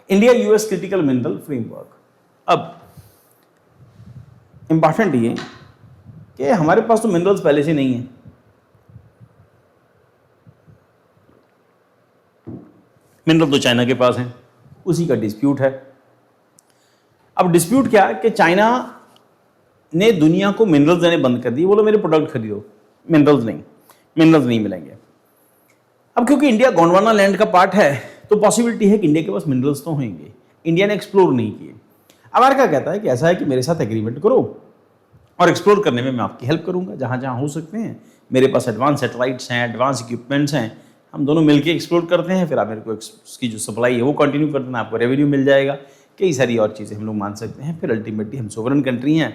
India US critical mineral framework. अब important ये कि हमारे पास तो मिनरल्स पहले से नहीं है, मिनरल तो चाइना के पास है, उसी का डिस्प्यूट है। अब डिस्प्यूट क्या कि चाइना ने दुनिया को मिनरल्स देने बंद कर दिए, बोलो मेरे प्रोडक्ट खरीदो, मिनरल्स नहीं मिलेंगे। अब क्योंकि इंडिया गोंडवाना लैंड का पार्ट है तो पॉसिबिलिटी है कि इंडिया के पास मिनरल्स तो होंगे, इंडिया ने एक्सप्लोर नहीं किए। अमेरिका कहता है कि ऐसा है कि मेरे साथ एग्रीमेंट करो और एक्सप्लोर करने में मैं आपकी हेल्प करूंगा जहां जहां हो सकते हैं, मेरे पास एडवांस सैटेलाइट्स हैं, एडवांस इक्विपमेंट्स हैं, हम दोनों मिलकर एक्सप्लोर करते हैं, फिर आप मेरे को उसकी जो सप्लाई है वो कंटिन्यू कर देना, आपको रेवेन्यू मिल जाएगा, कई सारी और चीज़ें हम लोग मान सकते हैं। फिर अल्टीमेटली हम सोवरेन कंट्री हैं,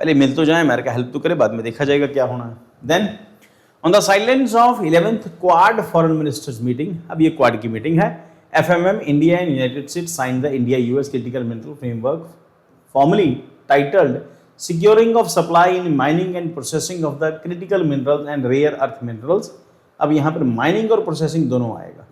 पहले मिल तो जाए, अमेरिका हेल्प तो करे, बाद में देखा जाएगा क्या होना है। Then on the sidelines of 11th Quad foreign ministers meeting, अब ये क्वाड की मीटिंग है, FMM India and United States sign the India US critical mineral framework formally titled securing of supply in mining and processing of the critical minerals and rare earth minerals. अब यहाँ पर mining और processing दोनों आएगा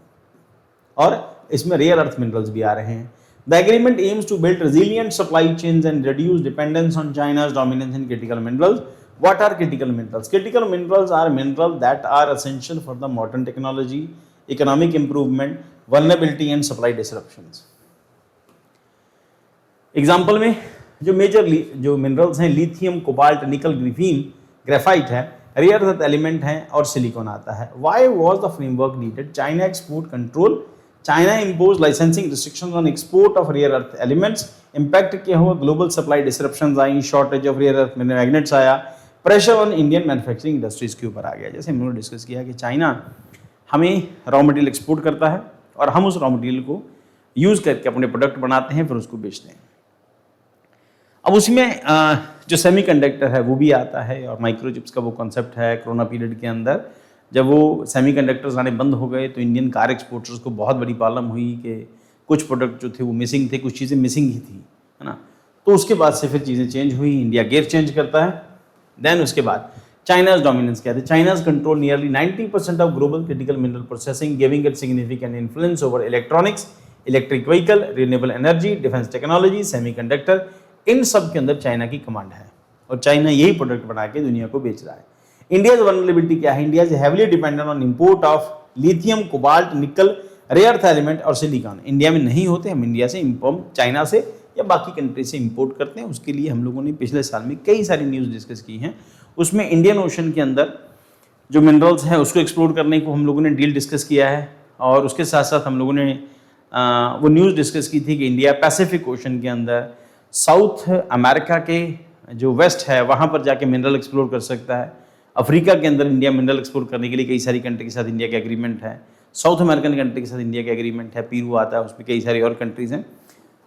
और इसमें rare earth minerals भी आ रहे हैं। The agreement aims to build resilient supply chains and reduce dependence on China's dominance in critical minerals. What are critical minerals? Critical minerals are minerals that are essential for the modern technology, economic improvement, vulnerability and supply disruptions. Example में जो major जो minerals हैं, lithium, cobalt, निकल, graphite है, rare earth element है और silicon आता है। Why was the framework needed? China export control. China imposed licensing restrictions on export of rare earth elements. Impact क्या हुआ? Global supply disruptions I, shortage of rare earth magnets आया, pressure on Indian manufacturing industries के ऊपर आ गया। जैसे हमने discuss किया कि चाइना हमें रॉ मटेरियल एक्सपोर्ट करता है और हम उस रॉ मटेरियल को यूज़ करके अपने प्रोडक्ट बनाते हैं, फिर उसको बेचते हैं। अब उसमें जो सेमीकंडक्टर है वो भी आता है और माइक्रोचिप्स का वो कॉन्सेप्ट है। कोरोना पीरियड के अंदर जब वो सेमीकंडक्टर्स आने बंद हो गए तो इंडियन कार एक्सपोर्टर्स को बहुत बड़ी प्रॉब्लम हुई कि कुछ प्रोडक्ट जो थे वो मिसिंग थे, कुछ चीज़ें मिसिंग ही थी, है ना। तो उसके बाद से फिर चीज़ें चेंज हुई, इंडिया गेयर चेंज करता है। देन उसके बाद चाइनाज डोमिनेंस क्या थे? China's control nearly 90% of global critical mineral processing, giving it significant influence over electronics, electric vehicle, renewable energy, defence technology, semiconductor, इन सब के अंदर चाइना की कमांड है और चाइना यही प्रोडक्ट बना के दुनिया को बेच रहा है। इंडियाज वल्नरेबिलिटी क्या है? India is heavily dependent on import of lithium, cobalt, निकल, रेयर अर्थ एलिमेंट और सिलिकॉन। इंडिया में नहीं होते, हम इंडिया से चाइना से या बाकी कंट्री से इंपोर्ट करते हैं। उसके लिए हम लोगों ने पिछले साल में कई सारी न्यूज़ डिस्कस की हैं, उसमें इंडियन ओशन के अंदर जो मिनरल्स हैं उसको एक्सप्लोर करने को हम लोगों ने डील डिस्कस किया है और उसके साथ साथ हम लोगों ने वो न्यूज़ डिस्कस की थी कि इंडिया पैसिफिक ओशन के अंदर साउथ अमेरिका के जो वेस्ट है वहाँ पर जाके मिनरल एक्सप्लोर कर सकता है। अफ्रीका के अंदर इंडिया मिनरल एक्सप्लोर करने के लिए कई सारी कंट्री के साथ इंडिया का एग्रीमेंट है। साउथ अमेरिकन कंट्री के साथ इंडिया का एग्रीमेंट है, पीरू आता है, उसमें कई सारी और कंट्रीज़ हैं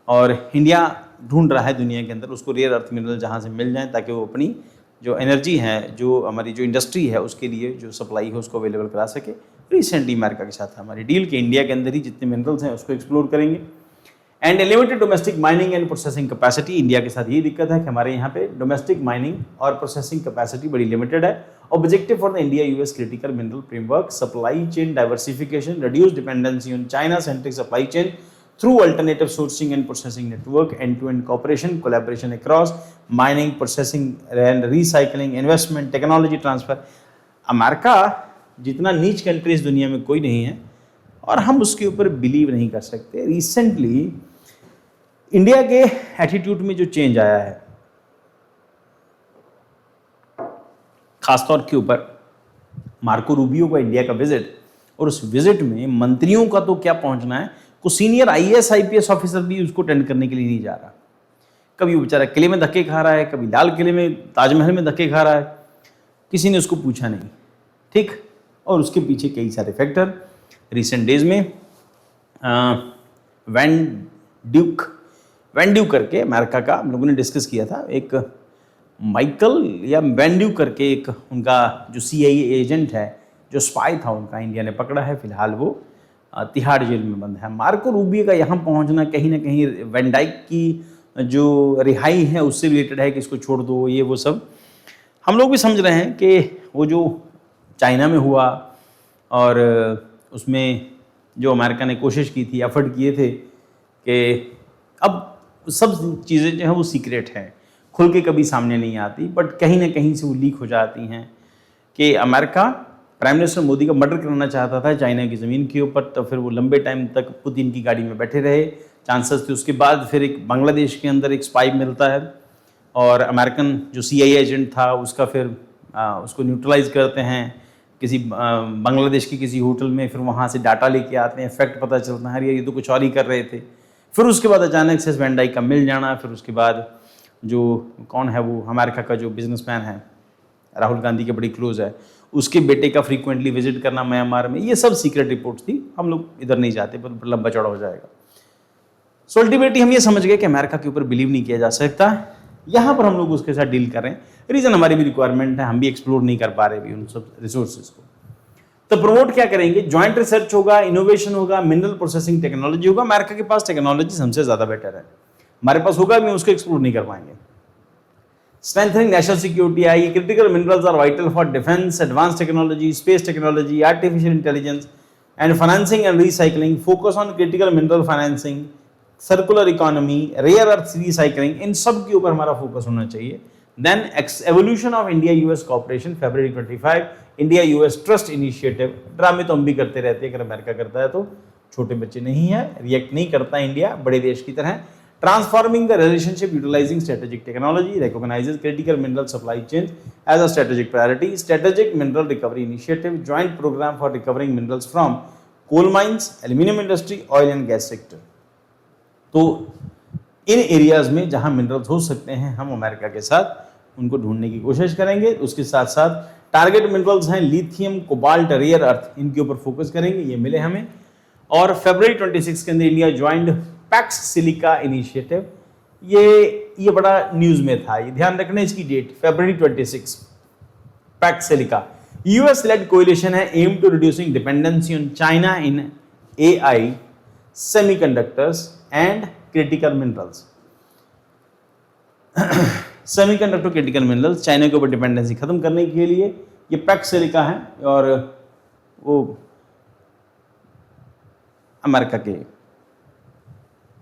और इंडिया ढूंढ रहा है दुनिया के अंदर उसको रेयर अर्थ मिनरल जहाँ से मिल जाए ताकि वो अपनी जो एनर्जी है, जो हमारी जो इंडस्ट्री है उसके लिए जो सप्लाई है उसको अवेलेबल करा सके। रिसेंटली अमेरिका के साथ हमारी डील कि इंडिया के अंदर ही जितने मिनरल्स हैं उसको एक्सप्लोर करेंगे। And limited domestic mining and processing capacity, India के साथ ये दिक्कत है कि हमारे यहाँ पे डोमेस्टिक माइनिंग और प्रोसेसिंग कैपेसिटी बड़ी लिमिटेड है। Objective for the India US critical mineral framework, supply chain diversification, reduce dependency on China centric supply chain through alternative sourcing and processing network, end-to-end cooperation, collaboration across mining, processing and recycling, investment, technology transfer। America जितना नीच countries दुनिया में कोई नहीं है और हम उसके ऊपर बिलीव नहीं कर सकते। रिसेंटली इंडिया के एटीट्यूड में जो चेंज आया है, खासतौर के ऊपर मार्को रूबियो का इंडिया का विजिट, और उस विजिट में मंत्रियों का तो क्या पहुंचना है, कोई सीनियर IAS IPS ऑफिसर भी उसको अटेंड करने के लिए नहीं जा रहा। कभी वो बेचारा किले में धक्के खा रहा है, कभी लाल किले में, ताजमहल में धक्के खा रहा है, किसी ने उसको पूछा नहीं, ठीक। और उसके पीछे कई सारे फैक्टर। रिसेंट डेज में वैन ड्यूक करके अमेरिका का हम लोगों ने डिस्कस किया था, एक माइकल या वैन ड्यूक करके एक उनका जो CIA एजेंट है, जो स्पाई था उनका, इंडिया ने पकड़ा है। फिलहाल वो तिहाड़ जेल में बंद है। मार्को रूबियो का यहाँ पहुँचना कहीं ना कहीं वैन डाइक की जो रिहाई है उससे रिलेटेड है कि इसको छोड़ दो, ये वो सब हम लोग भी समझ रहे हैं कि वो जो चाइना में हुआ और उसमें जो अमेरिका ने कोशिश की थी, एफर्ट किए थे कि अब सब चीज़ें जो हैं वो सीक्रेट हैं, खुल के कभी सामने नहीं आती, बट कहीं ना कहीं से वो लीक हो जाती हैं कि अमेरिका प्राइम मिनिस्टर मोदी का मर्डर कराना चाहता था चाइना की ज़मीन के ऊपर, तो फिर वो लंबे टाइम तक पुतिन की गाड़ी में बैठे रहे, चांसेस थे। उसके बाद फिर एक बांग्लादेश के अंदर एक स्पाई मिलता है और अमेरिकन जो CIA एजेंट था उसका फिर उसको न्यूट्रलाइज करते हैं किसी बांग्लादेश के किसी होटल में, फिर वहाँ से डाटा लेके आते हैं, फैक्ट पता चलता है ये तो कुछ और ही कर रहे थे। फिर उसके बाद अचानक से वैन डाइक का मिल जाना, फिर उसके बाद जो कौन है वो अमेरिका का जो बिजनेसमैन है राहुल गांधी के बड़ी क्लोज है, उसके बेटे का फ्रीक्वेंटली विजिट करना म्यांमार में, ये सब सीक्रेट रिपोर्ट्स थी। हम लोग इधर नहीं जाते, पर लंबा चौड़ा हो जाएगा। सो अल्टीमेटली हम ये समझ गए कि अमेरिका के ऊपर बिलीव नहीं किया जा सकता। यहाँ पर हम लोग उसके साथ डील कर रहे हैं, रीज़न हमारी भी रिक्वायरमेंट है, हम भी एक्सप्लोर नहीं कर पा रहे भी उन सब रिसोर्सेज को। तो प्रमोट क्या करेंगे, ज्वाइंट रिसर्च होगा, इनोवेशन होगा, मिनरल प्रोसेसिंग टेक्नोलॉजी होगा। अमेरिका के पास टेक्नोलॉजी हमसे ज़्यादा बेटर है, हमारे पास होगा भी, उसको एक्सप्लोर नहीं कर पाएंगे। स्ट्रेंथनिंग नेशनल सिक्योरिटी आएगी, critical minerals are vital for defence, advance technology, space technology, artificial intelligence and financing and recycling, focus on critical mineral financing, circular economy, rare earth recycling, इन सब के ऊपर हमारा फोकस होना चाहिए। Then evolution of India US cooperation, February 25, India US trust initiative. ड्रामे तो हम भी करते रहते हैं, अगर अमेरिका करता है तो छोटे बच्चे नहीं है, रिएक्ट नहीं करता इंडिया बड़े देश की तरह। Transforming the relationship utilising strategic technology, recognises critical mineral supply chain as a strategic priority, strategic mineral recovery initiative, joint programme for recovering minerals from coal mines, aluminium industry, oil and gas sector. तो इन areas में जहां minerals हो सकते हैं हम America के साथ उनको ढूंढने की कोशिश करेंगे। उसके साथ साथ टारगेट मिनरल्स हैं लिथियम, कोबाल्ट, रेयर अर्थ, इनके ऊपर फोकस करेंगे, ये मिले हमें। और February 26 के अंदर India joint Pax Silica initiative, ये बड़ा न्यूज में था, ये ध्यान रखना इसकी date, February 26, Pax Silica. US led coalition है aim to reducing dependency on China in AI, semiconductors and critical minerals. Semiconductor critical minerals, China के ऊपर डिपेंडेंसी खत्म करने के लिए ये पैक्स सिलिका है, और वो अमेरिका के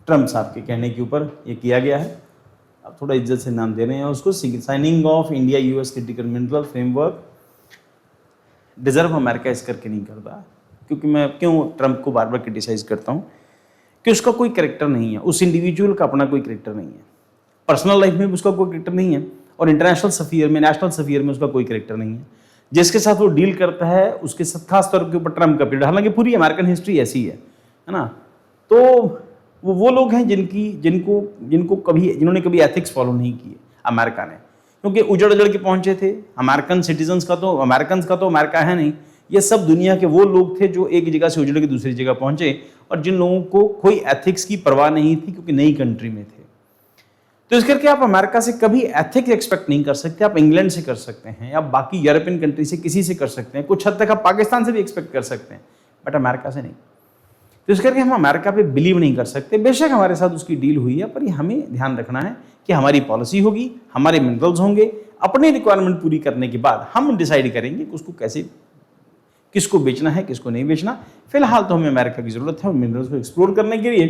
ट्रम्प साहब के कहने के ऊपर ये किया गया है। अब थोड़ा इज्जत से नाम दे रहे हैं उसको, signing off India US critical mineral framework. Deserve America इस करके नहीं करता, क्योंकि मैं क्यों ट्रम्प को बार बार क्रिटिसाइज करता हूँ कि उसका कोई कैरेक्टर नहीं है, उस इंडिविजुअल का अपना कोई कैरेक्टर नहीं है, पर्सनल लाइफ में भी उसका कोई कैरेक्टर नहीं है, और इंटरनेशनल सफियर में, नेशनल सफियर में उसका कोई कैरेक्टर नहीं है। जिसके साथ वो डील करता है उसके साथ खास तौर के ऊपर ट्रम्प का पीरियड, हालांकि पूरी अमेरिकन हिस्ट्री ऐसी है ना। तो वो लोग हैं जिन्होंने कभी एथिक्स फॉलो नहीं किए अमेरिका ने, क्योंकि उजड़ के पहुंचे थे। अमेरिकन सिटीजन्स का तो अमेरिका है नहीं, ये सब दुनिया के वो लोग थे जो एक जगह से उजड़ के दूसरी जगह पहुंचे, और जिन लोगों को कोई एथिक्स की परवाह नहीं थी, क्योंकि नई कंट्री में थे। तो इस करके आप अमेरिका से कभी एथिक्स एक्सपेक्ट नहीं कर सकते। आप इंग्लैंड से कर सकते हैं, या बाकी यूरोपियन कंट्री से किसी से कर सकते हैं, कुछ हद तक आप पाकिस्तान से भी एक्सपेक्ट कर सकते हैं, बट अमेरिका से नहीं। तो इस करके हम अमेरिका पे बिलीव नहीं कर सकते। बेशक हमारे साथ उसकी डील हुई है, पर ये हमें ध्यान रखना है कि हमारी पॉलिसी होगी, हमारे मिनरल्स होंगे, अपनी रिक्वायरमेंट पूरी करने के बाद हम डिसाइड करेंगे कि उसको कैसे, किसको बेचना है, किसको नहीं बेचना। फिलहाल तो हमें अमेरिका की जरूरत है मिनरल्स को एक्सप्लोर करने के लिए।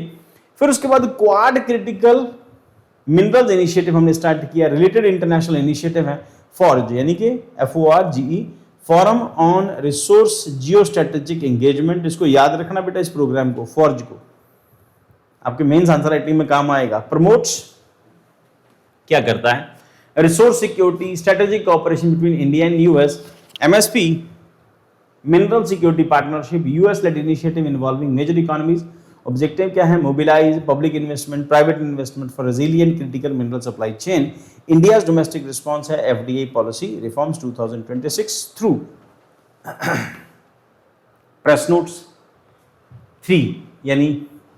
फिर उसके बाद क्वाड क्रिटिकल मिनरल्स इनिशिएटिव हमने स्टार्ट किया, रिलेटेड इंटरनेशनल इनिशिएटिव है FORGE, यानी कि FORGE, forum on resource geo strategic engagement. इसको याद रखना बेटा, इस प्रोग्राम को, FORGE को, आपके मेंस आंसर राइटिंग में काम आएगा। प्रमोट्स क्या करता है, resource security, strategic cooperation between India and US, MSP, mineral security partnership, US led initiative involving major economies. Objective क्या है, mobilise public investment, private investment for resilient critical mineral supply chain. India's domestic response है FDA policy reforms 2026 through press notes 3 यानी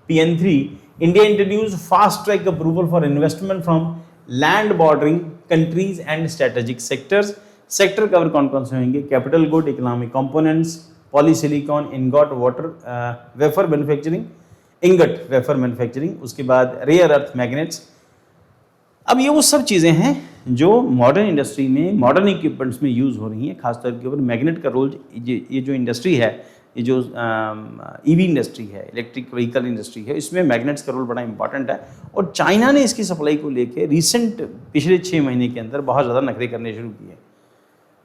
PN3। India introduce fast track approval for investment from land bordering countries and strategic sectors. Sector cover कौन कौन से होंगे, capital good, economic components, polysilicon, ingot, water wafer manufacturing, ingot wafer manufacturing, उसके बाद rare earth magnets. अब ये वो सब चीज़ें हैं जो मॉडर्न इंडस्ट्री में, मॉडर्न इक्विपमेंट्स में यूज़ हो रही हैं। खासतौर के ऊपर मैग्नेट का रोल, ये जो इंडस्ट्री है ये जो ईवी इंडस्ट्री है, इलेक्ट्रिक व्हीकल इंडस्ट्री है, इसमें मैग्नेट्स का रोल बड़ा इंपॉर्टेंट है। और चाइना ने इसकी सप्लाई को लेके रिसेंट पिछले 6 महीने के अंदर बहुत ज़्यादा नखरे करने शुरू किए।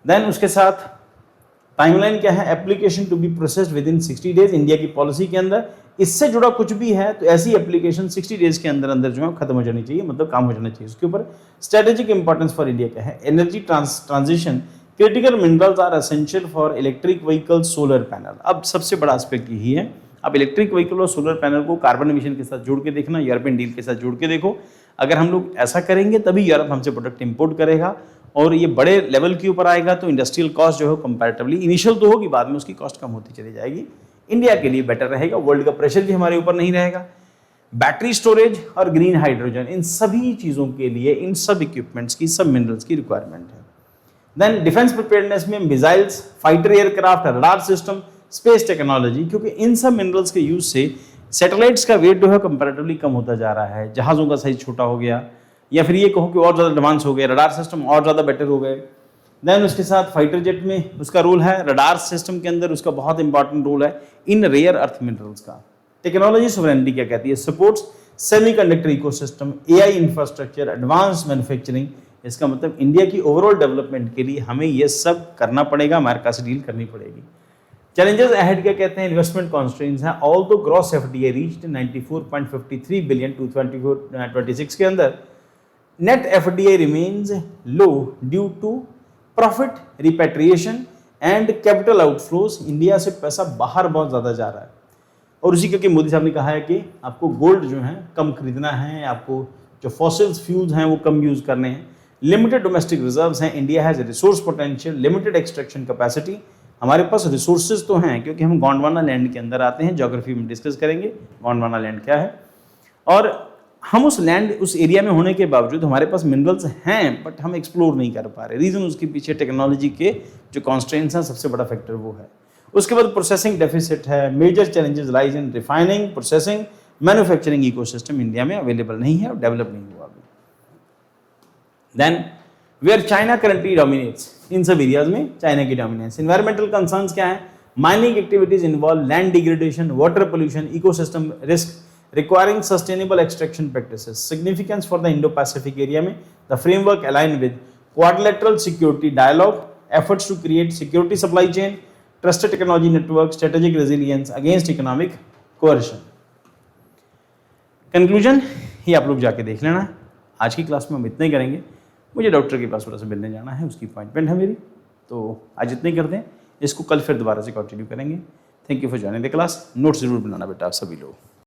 देन उसके साथ टाइमलाइन क्या है, application to be processed within 60 days. India की पॉलिसी के अंदर इससे जुड़ा कुछ भी है तो ऐसी एप्लीकेशन 60 डेज के अंदर अंदर जो है खत्म हो जानी चाहिए, मतलब काम हो जाना चाहिए। उसके ऊपर स्ट्रेटेजिक इंपॉर्टेंस फॉर इंडिया क्या है, energy transition, critical minerals are essential for electric vehicle, solar panel. अब सबसे बड़ा एस्पेक्ट यही है, अब इलेक्ट्रिक व्हीकल और सोलर पैनल को कार्बन एमिशन के साथ जोड़ के देखना, यूरोपियन डील के साथ जोड़ के देखो। अगर हम लोग ऐसा करेंगे तभी यूरोप हमसे प्रोडक्ट इंपोर्ट करेगा और ये बड़े लेवल के ऊपर आएगा, तो इंडस्ट्रियल कॉस्ट जो है कंपैरेटिवली इनिशियल तो होगी, बाद में उसकी कॉस्ट कम होती चली जाएगी। इंडिया के लिए बेटर रहेगा, वर्ल्ड का प्रेशर भी हमारे ऊपर नहीं रहेगा। बैटरी स्टोरेज और ग्रीन हाइड्रोजन, इन सभी चीज़ों के लिए इन सब इक्विपमेंट्स की, सब मिनरल्स की रिक्वायरमेंट है। देन डिफेंस प्रिपेयर्डनेस में missiles, fighter aircraft, radar system, space technology, क्योंकि इन सब मिनरल्स के यूज से सैटेलाइट्स का वेट जो है कंपैरेटिवली कम होता जा रहा है, जहाज़ों का साइज छोटा हो गया, या फिर ये कहो कि और ज़्यादा एडवांस हो गए, रडार सिस्टम और ज़्यादा बेटर हो गए। देन उसके साथ फाइटर जेट में उसका रोल है, रडार सिस्टम के अंदर उसका बहुत इंपॉर्टेंट रोल है इन रेयर अर्थ मिनरल्स का। टेक्नोलॉजी सोवरेनिटी क्या कहती है, supports semiconductor ecosystem, AI infrastructure, advance manufacturing. इसका मतलब इंडिया की ओवरऑल डेवलपमेंट के लिए हमें ये सब करना पड़ेगा, अमेरिका से डील करनी पड़ेगी। चैलेंजेस अहेड क्या कहते हैं, इन्वेस्टमेंट कॉन्स्ट्रेंट्स हैं। Although gross FDI reached 94.53 billion 2024-26 के अंदर, net FDI remains low due to profit repatriation and capital outflows. India से पैसा बाहर बहुत ज़्यादा जा रहा है, और उसी क्योंकि मोदी साहब ने कहा है कि आपको गोल्ड जो है कम खरीदना है, आपको जो फॉसिल्स फ्यूल्स हैं वो कम यूज़ करने हैं, लिमिटेड डोमेस्टिक रिजर्व्स हैं, India has resource potential, limited extraction capacity. हमारे पास रिसोर्सेज तो हैं क्योंकि हम गोंडवाना लैंड के अंदर आते हैं, ज्योग्राफी में डिस्कस करेंगे गोंडवाना लैंड क्या है, और हम उस लैंड, उस एरिया में होने के बावजूद हमारे पास मिनरल्स हैं बट हम एक्सप्लोर नहीं कर पा रहे। रीज़न उसके पीछे टेक्नोलॉजी के जो कॉन्स्ट्रेंट्स हैं, सबसे बड़ा फैक्टर वो है। उसके बाद प्रोसेसिंग डेफिसिट है, major challenges lies in refining, processing, manufacturing ecosystem India में अवेलेबल नहीं है और डेवलप नहीं हुआ अभी। Then where China currently dominates, इन सब एरियाज में चाइना की डोमिनेंस। एनवायरमेंटल कंसर्न्स क्या है, mining activities involve land degradation, water pollution, ecosystem risk requiring sustainable extraction practices. Significance for the Indo-Pacific area में the framework aligned with quadrilateral security dialogue, efforts to create security supply chain, trusted technology network, strategic resilience against economic coercion. Conclusion ये आप लोग जाके देख लेना। आज की class में हम इतना ही करेंगे, मुझे डॉक्टर के पास थोड़ा सा मिलने जाना है, उसकी अपॉइंटमेंट है मेरी, तो आज इतना ही करते हैं, इसको कल फिर दोबारा से कंटिन्यू करेंगे। Thank you for joining the class. Notes जरूर बनाना बेटा आप सभी लोग।